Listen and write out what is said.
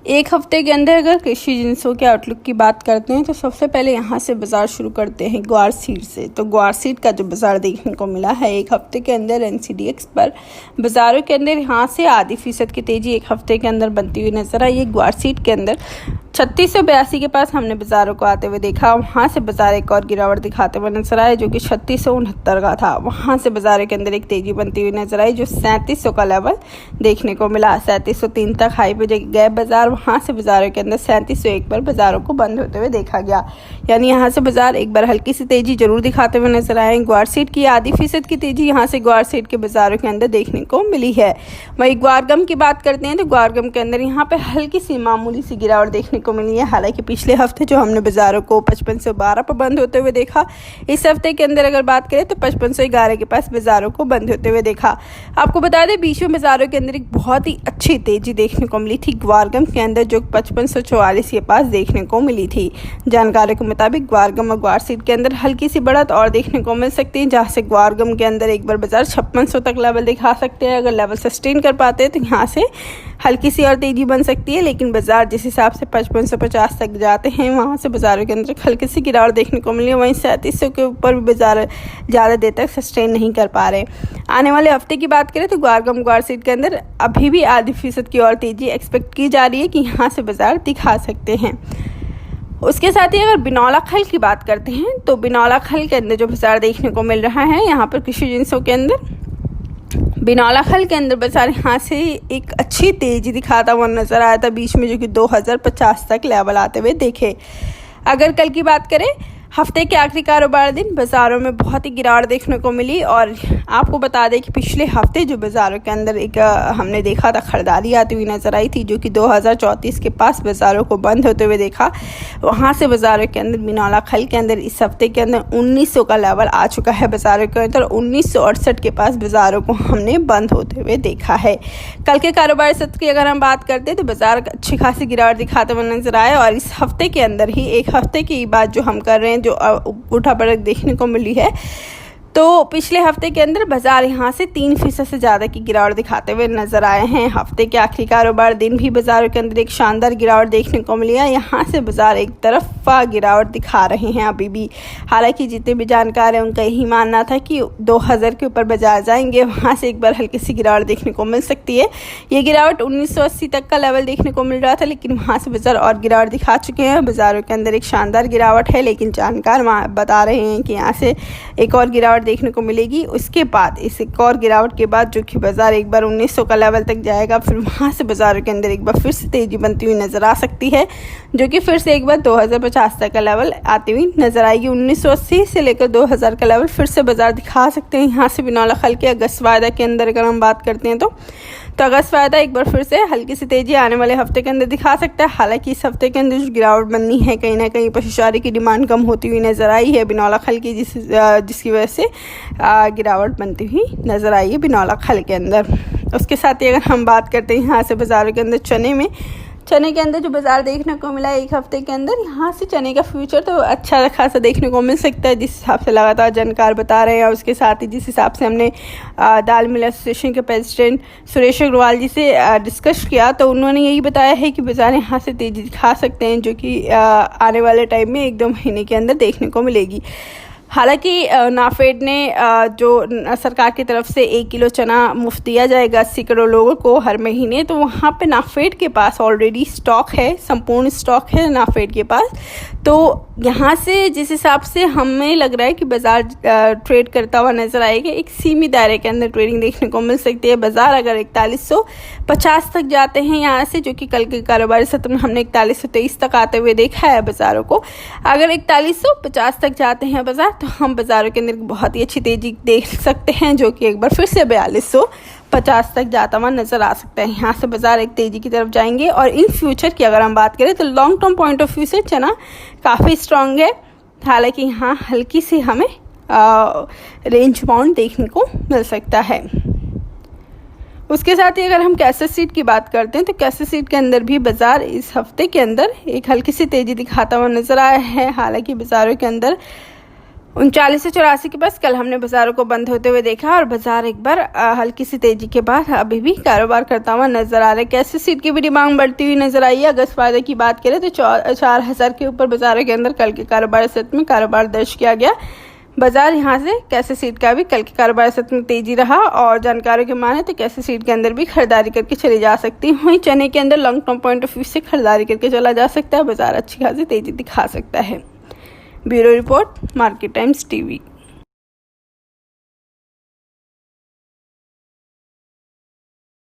एक हफ्ते के अंदर अगर कृषि जिंसों के आउटलुक की बात करते हैं तो सबसे पहले यहाँ से बाजार शुरू करते हैं ग्वार सीड से। तो ग्वार सीड का जो बाजार देखने को मिला है एक हफ्ते के अंदर एनसीडीएक्स पर बाजारों के अंदर यहाँ से आधी फीसद की तेजी एक हफ्ते के अंदर बनती हुई नजर आई। ग्वार सीड के अंदर 3682 के पास हमने बाजारों को आते हुए देखा, वहाँ से बाजार एक और गिरावट दिखाते हुए नजर आए जो कि 3669 का था। वहाँ से बाजारों के अंदर एक तेजी बनती हुई नजर आई जो 3700 का लेवल देखने को मिला। 3703 तक हाई पे गए बाजार, वहाँ से बाजारों के अंदर 3701 पर बाजारों को बंद होते हुए देखा गया। यानी यहाँ से बाजार एक बार हल्की सी तेजी जरूर दिखाते हुए नजर आए। ग्वार सीड की आधी फीसद की तेजी यहाँ से ग्वार सीड के बाजारों के अंदर देखने को मिली है। वहीं ग्वारगम की बात करते हैं तो ग्वारगम के अंदर यहाँ पे हल्की सी मामूली सी गिरावट देखने को मिली है। हालांकि पिछले हफ्ते जो हमने बाजारों को 5512 पर बंद होते हुए देखा, इस हफ्ते के अंदर अगर बात करें तो 5511 के पास बाजारों को बंद होते हुए देखा। आपको बता दें बीच में बाजारों के अंदर एक बहुत ही अच्छी तेजी देखने को मिली थी ग्वारगम के अंदर जो 5544 के पास देखने को मिली थी। जानकारी के मुताबिक ग्वारगम और ग्वार सीड के अंदर हल्की सी बढ़त और देखने को मिल सकती है, जहां से ग्वारगम के अंदर एक बार बाजार 5600 तक लेवल दिखा सकते हैं। अगर लेवल सस्टेन कर पाते हैं तो यहाँ से हल्की सी और तेजी बन सकती है, लेकिन बाजार जिस हिसाब से 5550 तक जाते हैं वहाँ से बाजारों के अंदर हल्की सी गिरावट देखने को मिली है। वहीं 3700 के ऊपर भी बाजार ज़्यादा देर तक सस्टेन नहीं कर पा रहे। आने वाले हफ्ते की बात करें तो ग्वारगम ग्वार सीड के अंदर अभी भी आधी फीसद की और तेजी एक्सपेक्ट की जा रही है कि यहाँ से बाजार दिखा सकते हैं। उसके साथ ही अगर बिनौला खल की बात करते हैं तो बिनौला खल के अंदर जो बाजार देखने को मिल रहा है यहाँ पर कृषि जिंसों के अंदर बिनौला खल के अंदर बाजार यहाँ से एक अच्छी तेजी दिखाता हुआ नजर आया था बीच में, जो कि 2050 तक लेवल आते हुए देखे। अगर कल की बात करें हफ्ते के आखिरी कारोबार दिन बाजारों में बहुत ही गिरावट देखने को मिली। और आपको बता दें कि पिछले हफ्ते जो बाजारों के अंदर एक हमने देखा था खरीदारी आती हुई नजर आई थी जो कि 2034 के पास बाजारों को बंद होते हुए देखा। वहां से बाजारों के अंदर बिनौला खल के अंदर इस हफ्ते के अंदर 1900 का लेवल आ चुका है। बाजारों के अंदर 1968 के पास बाजारों को हमने बंद होते हुए देखा है। कल के कारोबार सत्र की अगर हम बात करते हैं तो बाजार अच्छी खासी गिरावट दिखाते हुए नजर आए। और इस हफ्ते के अंदर ही एक हफ्ते की बात जो हम कर रहे हैं जो उठा पड़क देखने को मिली है, तो पिछले हफ्ते के अंदर बाजार यहाँ से 3% से ज़्यादा की गिरावट दिखाते हुए नजर आए हैं। हफ्ते के आखिरी कारोबार दिन भी बाजारों के अंदर एक शानदार गिरावट देखने को मिली है। यहाँ से बाजार एक तरफा गिरावट दिखा रहे हैं अभी भी। हालांकि जितने भी जानकार हैं उनका यही मानना था कि 2000 के ऊपर बाजार जाएंगे, वहाँ से एक बार हल्की सी गिरावट देखने को मिल सकती है। ये गिरावट 1980 तक का लेवल देखने को मिल रहा था, लेकिन वहाँ से बाजार और गिरावट दिखा चुके हैं। बाजारों के अंदर एक शानदार गिरावट है, लेकिन जानकार बता रहे हैं कि यहाँ से एक और गिरावट देखने को मिलेगी। उसके बाद इस एक और गिरावट के बाद जो कि बाजार एक बार 1900 का लेवल तक जाएगा, फिर वहां से बाजारों के अंदर एक बार फिर से तेजी बनती हुई नजर आ सकती है, जो कि फिर से एक बार 2050 तक का लेवल आती हुई नजर आएगी। 1980 से लेकर 2000 का लेवल फिर से बाजार दिखा सकते हैं। यहाँ से बिनौला खल के अगस्त वायदा के अंदर अगर हम बात करते हैं तो अगस्त वायदा एक बार फिर से हल्की सी तेजी आने वाले हफ्ते के अंदर दिखा सकता है। हालांकि इस हफ्ते के अंदर जो गिरावट बननी है कहीं ना कहीं पशुचारे की डिमांड कम होती हुई नजर आई है बिनौला खल की, जिसकी वजह से गिरावट बनती हुई नजर आई है बिनौला खल के अंदर। उसके साथ ही अगर हम बात करते हैं यहाँ से बाजारों के अंदर चने के अंदर जो बाजार देखने को मिला है एक हफ्ते के अंदर, यहाँ से चने का फ्यूचर तो अच्छा खासा देखने को मिल सकता है जिस हिसाब से लगातार जानकार बता रहे हैं। और उसके साथ ही जिस हिसाब से हमने दाल मिल एसोसिएशन के प्रेसिडेंट सुरेश अग्रवाल जी से डिस्कस किया, तो उन्होंने यही बताया है कि बाजार यहाँ से तेजी दिखा सकते हैं, जो कि आने वाले टाइम में 1-2 महीने के अंदर देखने को मिलेगी। हालांकि नाफेड ने जो सरकार की तरफ से 1 किलो चना मुफ्त दिया जाएगा 80 करोड़ लोगों को हर महीने, तो वहाँ पे नाफेड के पास ऑलरेडी स्टॉक है, संपूर्ण स्टॉक है नाफेड के पास। तो यहाँ से जिस हिसाब से हमें लग रहा है कि बाजार ट्रेड करता हुआ नजर आएगा, एक सीमित दायरे के अंदर ट्रेडिंग देखने को मिल सकती है। बाजार अगर 4150 तक जाते हैं यहाँ से, जो कि कल के कारोबारी सत्र में हमने 4123 तक आते हुए देखा है बाजारों को, अगर 4150 तक जाते हैं बाजार तो हम बाजारों के अंदर बहुत ही अच्छी तेजी देख सकते हैं, जो कि एक बार फिर से 4250 तक जाता हुआ नजर आ सकता है। यहाँ से बाजार एक तेजी की तरफ जाएंगे। और इन फ्यूचर की अगर हम बात करें तो long term point of view से चना काफ़ी स्ट्रांग है। हालांकि यहाँ हल्की सी हमें रेंज बाउंड देखने को मिल सकता है। उसके साथ ही अगर हम कैसेट सीड की बात करते हैं तो कैसेट सीड के अंदर भी बाजार इस हफ्ते के अंदर एक हल्की सी तेजी दिखाता हुआ नजर आया है। हालांकि बाजारों के अंदर 3984 के पास कल हमने बाजारों को बंद होते हुए देखा और बाजार एक बार हल्की सी तेजी के बाद अभी भी कारोबार करता हुआ नजर आ रहा है। कैसे सीट की भी डिमांड बढ़ती हुई नजर आई है। अगस्त वायदे की बात करें तो 4000 के ऊपर बाजारों के अंदर कल के कारोबार सत्र में कारोबार दर्ज किया गया। बाजार यहां से कैसे सीट का भी कल के कारोबार सत्र में तेजी रहा और जानकारों के माने तो कैसे सीट के अंदर भी खरीदारी करके चली जा सकती है। वहीं चने के अंदर long term point of view से खरीदारी करके चला जा सकता है। बाजार अच्छी खासी तेजी दिखा सकता है। Bureau report, market times TV.